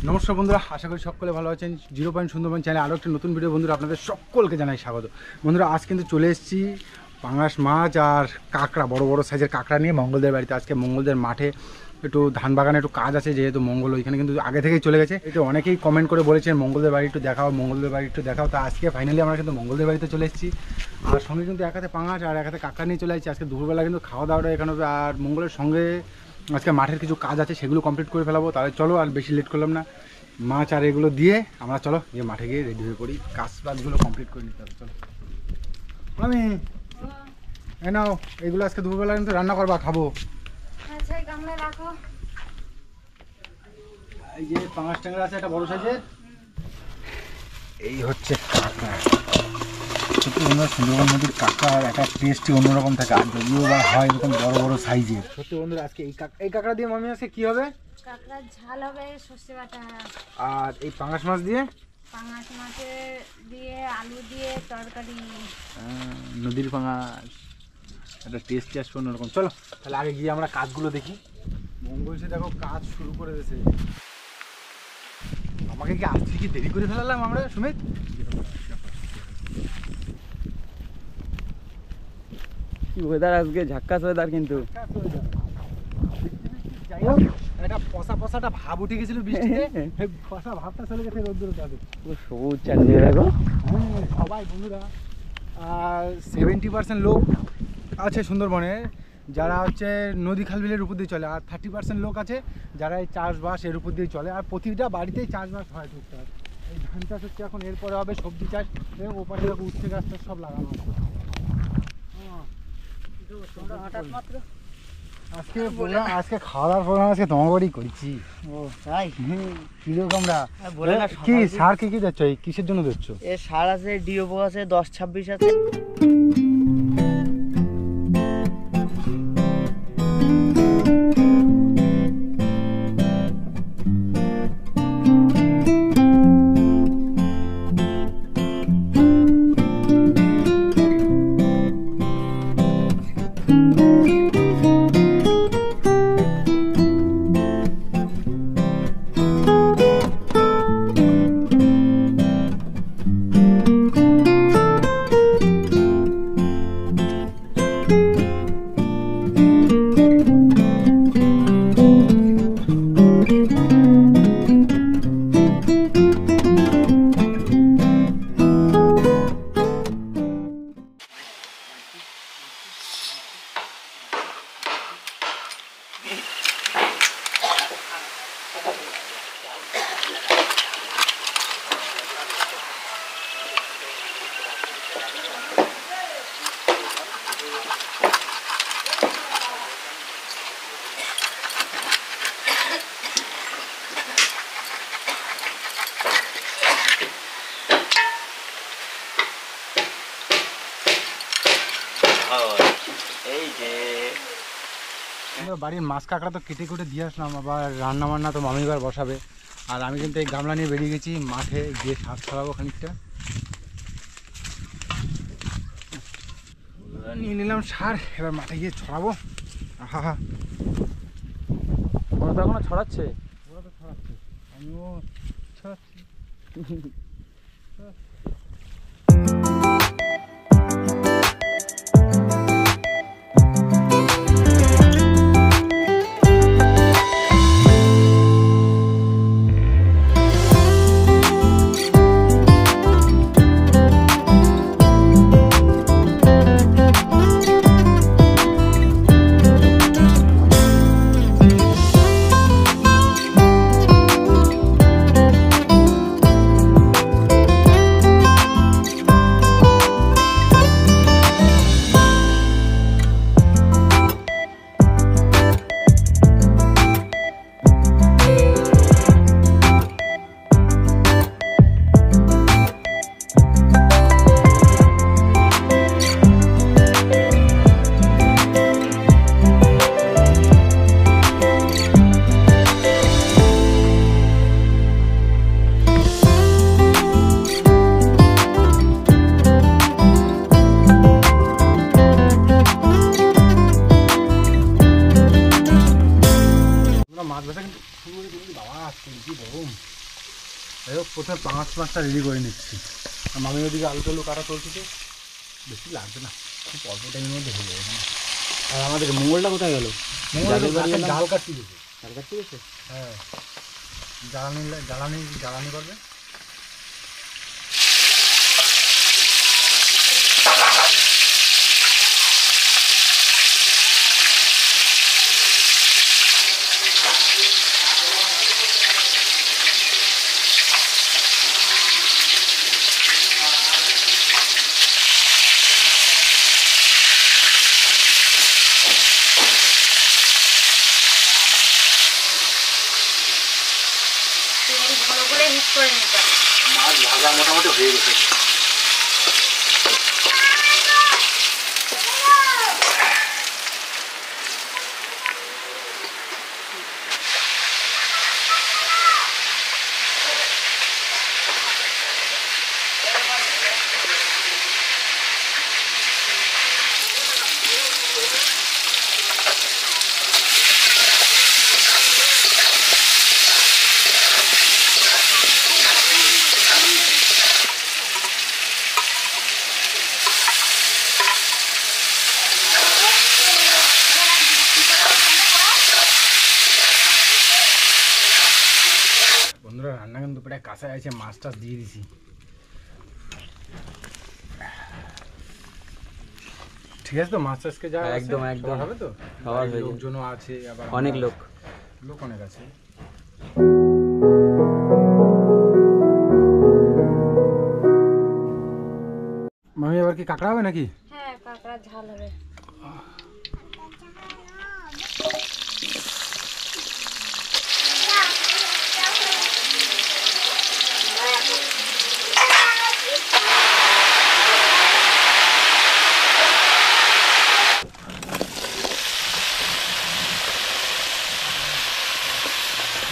নমস্কার বন্ধুরা, আশা করি সকলে ভালো আছেন। 0 পয়েন্ট সুন্দরবন চ্যানেলে আরও একটা নতুন ভিডিও বন্ধুরা আপনাদের সকলকে জানাই স্বাগত। বন্ধুরা আজ কিন্তু চলে এসেছি পাঙাশ মাছ আর কাঁকড়া, বড় বড় সাইজের কাঁকড়া নিয়ে মঙ্গলদের বাড়িতে। আজকে মঙ্গলদের মাঠে একটু ধান বাগানে একটু কাজ আছে, যেহেতু মঙ্গল ওইখানে কিন্তু আগে থেকেই চলে গেছে। এটা অনেকেই কমেন্ট করে বলেছেন মঙ্গলদের বাড়ি একটু দেখাও, মঙ্গলদের বাড়ি একটু দেখাও। তা আজকে ফাইনালি আমরা কিন্তু মঙ্গলদের বাড়িতে চলে এসেছি। আর সঙ্গে কিন্তু এক হাতে পাঙাশ আর এক হাতে কাঁকড়া নিয়ে চলে আসছি। আজকে দুপুরবেলা কিন্তু খাওয়া দাওয়াটা এখানে হবে, আর মঙ্গলের সঙ্গে আজকে মাঠের কিছু কাজ আছে, সেগুলো কমপ্লিট করে ফেলাবো। তাহলে চলো আর বেশি লেট করলাম না, মাছ আর এগুলো দিয়ে আমরা চলো গিয়ে মাঠে গিয়ে রেডি হয়ে পড়ি, কাজগুলো কমপ্লিট করে নিতে হবে। চলো আমি নাও, এগুলো আজকে দুপুরবেলা কিন্তু রান্না করবা, খাবো। এই যে পাঙাশ ট্যাংরা আছে একটা বড় সাইজের, এই হচ্ছে কাঁকড়া। সত্যি বন্ধুরা সুন্দরবন নদীর কাঁকড়ার একটা টেস্টই অন্যরকম থাকে, আর যদিও বা হয় এরকম বড় বড় সাইজের। সত্যি বন্ধুরা আজকে এই কাঁকড়া দিয়ে মামি আজকে কি হবে? কাঁকড়ার ঝাল হবে, সর্ষে বাটা। আর এই পাঙাশ মাছ দিয়ে পাঙাশ মাছে দিয়ে আলু দিয়ে তরকারি। নদীর পাঙাশ একটা টেস্ট আসবে অন্যরকম। চলো তাহলে আগে গিয়ে আমরা কাজগুলো দেখি। মঙ্গল সে দেখো কাজ শুরু করে দিয়েছে। আমাকে কি আসতে কি দেরি করে ফেলালাম আমরা সুমিত? কি ওয়েদার আজকে, ঝাক্কাস ওয়েদার। কিন্তু যাই হোক, একটা পশাটা ভাব উঠে গেছিল বৃষ্টিতে, পশা ভাবটা চলে গেছে রোদ্দুরতে। সবুজ চারিদিকে দেখো। হ্যাঁ সবাই বন্ধুরা 70% লোক আছে সুন্দরবনে যারা হচ্ছে নদী খাল বিলের উপর দিয়ে চলে, আর 30% লোক আছে যারা এই চাষবাস এর উপর দিয়ে চলে। আর প্রতিটা বাড়িতেই চাষবাস হয় টুকটাক। এই ধান চাষ হচ্ছে এখন, এরপরে হবে সবজি চাষ, এবং ওপাশে উচ্ছে গাছ টাছ সব লাগানো হবে। আজকে খাওয়া দাওয়ার প্রোগ্রাম আজকে তোমার বাড়ি করছি। ও তাই? কিরকম বলে না কি সার কি দিচ্ছ? এই কিসের জন্য দিচ্ছ? এ সার আছে, ডিওপো আছে, 10-26 আছে। বাড়ির মাছ কাঁকড়া তো কেটে কুটে দিয়ে আসলাম, আবার রান্না বান্না তো মামি বার বসাবে। আর আমি কিন্তু এই গামলা নিয়ে বেরিয়ে গেছি মাঠে গিয়ে সার ছড়াবো খানিকটা। নিয়ে নিলাম সার, এবার মাঠে গিয়ে ছড়াবো। আহা ওরা তো এখনো ছড়াচ্ছে। ওরা তো ছড়াচ্ছে, আমিও ছড়াচ্ছি। বাবা আজকে কি গরম। যাই হোক প্রথমে পাঁচ মাছটা রেডি করে নিচ্ছি। আর মামির ওদিকে আলু টালু কাটা চলছে, তো বেশি লাগবে না, খুব অল্প টাইমের মধ্যে হয়ে যাবে। আর আমাদের মঙ্গলটা কোথায় গেল? ডাল কাটতে গেছে। ডাল কাটতে গেছে? হ্যাঁ, জ্বালানি করবে। ভালো করে হিট করে নিতে হবে। মাছ ভাজা মোটামুটি হয়ে গেছে। বন্ধুরা রান্না কিন্তু প্রায় কাঁচায় আছে, মাছ টাছ দিয়ে দিছি। ঠিক আছে তো, মাছ আজকে যা একদম আছে, একদম সবার হবে তো। খাবার হয়ে যাবে। লোকজনও আছে, আবার অনেক লোক অনেক আছে। মামি আবার কি কাঁকড়া হবে নাকি? হ্যাঁ, কাঁকড়া ঝাল হবে।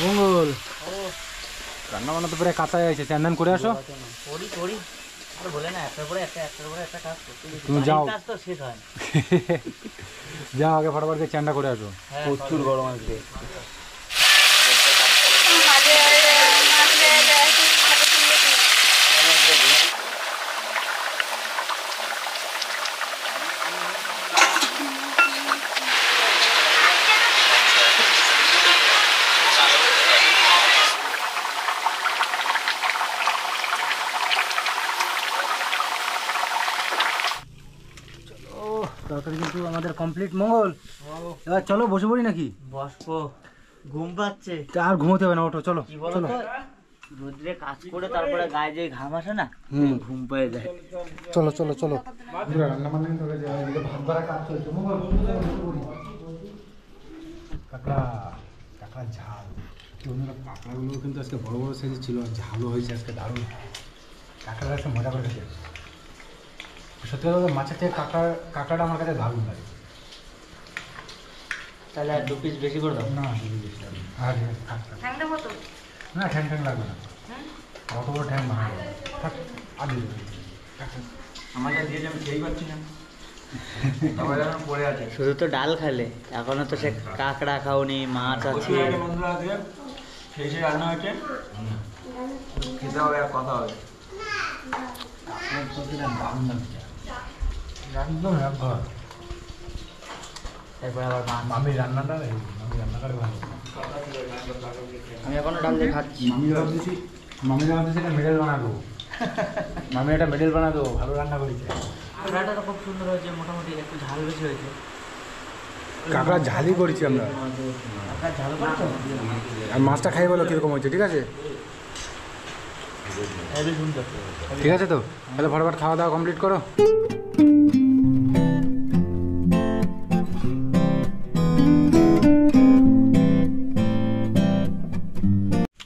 মঙ্গল রান্না বান্না তো প্রায় কাঁচায় আছে, চান্দান করে আসো। করি আর বলে না, একটার পরে একটা কাজ করতে গেছি। তুমি যাও। কাজ তো শেষ হয় না। যাও আগে ফটাফট করে চান্ডা করে আসো। প্রচুর গরম আসবে। তরকারি কিন্তু আমাদের কমপ্লিট। মঙ্গল এবার চলো বসে পড়ি নাকি? বসবো, ঘুম পাচ্ছে। আর ঘুমোতে হবে না, ওঠো চলো কি বলো চলো তো, রোদ্রে কাজ করে তারপরে গায়ে যে ঘাম আসে না, ঘুম পেয়ে যায়। চলো চলো চলো। রান্না বান্না কিন্তু হয়ে যায়, এদিকে ভাত বাড়া কাজ চলছে। মঙ্গল কাঁকড়া কাঁকড়া ঝাল। বন্ধুরা কাঁকড়াগুলো কিন্তু আজকে বড় বড় সাইজের ছিল, আর ঝালও হয়েছে আজকে দারুণ। কাঁকড়াটা আজকে মজা করে খেতে। সত্যি কথা মাছের থেকে কাঁকড়াটা আমার কাছে দারুণ লাগে। তাহলে আর 2 পিস বেশি করে দাও। না বেশি লাগে আর ঠ্যাং দেবো তো? না, ঠ্যাং ঠ্যাং লাগবে না, অত বড় ঠ্যাং ভাঙা যাবে। থাক আর দিয়ে দেবো। আমাকে দিয়ে আমি খেয়েই পাচ্ছি না, পড়ে আছে। শুধু তো ডাল খালে, এখনো তো সে কাঁকড়া খাওনি, মাছ আছে। বন্ধুরা আছে, সেই রান্না হয়েছে, খেতে হবে আর কথা হবে। একদম একঘর। এরপর আবার মাছ। মামির রান্নাটা ভালো। আমি এখনো ডাল দিয়ে খাচ্ছি। মামিরা ভাবতেছি এটা মেডেল বানাবো। মামি একটা মেডেল বানাবো, ভালো রান্না করেছে। কাঁকড়াটা তো খুব সুন্দর হয়েছে, মোটামুটি একটু ঝাল বেশি হয়েছে। কাঁকড়া ঝালই করেছি আমরা। কাঁকড়া ঝাল করছো? আর মাছটা খাই বলো কীরকম হয়েছে, ঠিক আছে? হেভি সুন্দর। ঠিক আছে তো, তাহলে ফটাফট খাওয়া দাওয়া কমপ্লিট করো।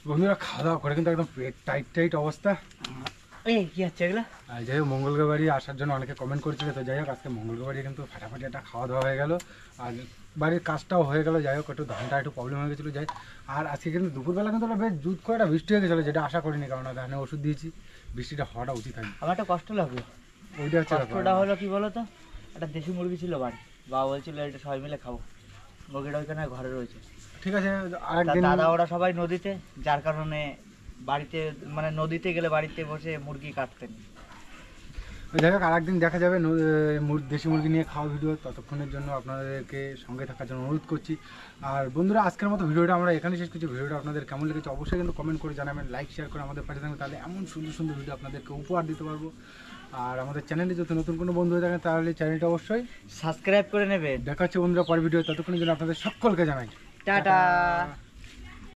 বন্ধুরা খাওয়া দাওয়া করে কিন্তু একদম পেট টাইট অবস্থা। এই কি হচ্ছে এগুলো? আর যাই হোক মঙ্গলবার বাড়ি আসার জন্য অনেকে কমেন্ট করছিল, তো যাই হোক আজকে মঙ্গলবার বাড়ি কিন্তু ফাটাফাটি একটা খাওয়া দাওয়া হয়ে গেল, আর বাড়ির কাজটাও হয়ে গেল। যাই হোক একটু ধানটা একটু প্রবলেম হয়ে গেছিলো। যাই আর আজকে কিন্তু দুপুরবেলা কিন্তু একটা বেশ জুত করে একটা বৃষ্টি হয়ে গেছিলো, যেটা আশা করিনি, কারণ ধানে ওষুধ দিয়েছি, বৃষ্টিটা হওয়াটা উচিত হয়নি। আমার একটা কষ্ট লাগলো। ওইটা হচ্ছে কষ্টটা হলো কি বলো তো, একটা দেশি মুরগি ছিল বাড়ি, বাবা বলছিল এটা সবাই মিলে খাবো। মুরগিটা ওইখানে ঘরে রয়েছে, ঠিক আছে তা আরেকদিন দাদা ওরা সবাই নদীতে, যার কারণে বাড়িতে মানে নদীতে গেলে বাড়িতে বসে মুরগি কাটতেন। যাই হোক আরেকদিন দেখা যাবে দেশি মুরগি নিয়ে খাওয়া ভিডিও। ততক্ষণের জন্য আপনাদেরকে সঙ্গে থাকার জন্য অনুরোধ করছি। আর বন্ধুরা আজকের মতো ভিডিওটা আমরা এখানে শেষ করছি। ভিডিওটা আপনাদের কেমন লেগেছে অবশ্যই কিন্তু কমেন্ট করে জানাবেন, লাইক শেয়ার করে আমাদের পাশে থাকবেন, তাহলে এমন সুন্দর সুন্দর ভিডিও আপনাদেরকে উপহার দিতে পারবো। আর আমাদের চ্যানেলে যদি নতুন কোনো বন্ধু হয়ে থাকেন তাহলে চ্যানেলটা অবশ্যই সাবস্ক্রাইব করে নেবেন। দেখা হচ্ছে বন্ধুরা পরের ভিডিও। ততক্ষণের জন্য আপনাদের সকলকে জানাই টাটা।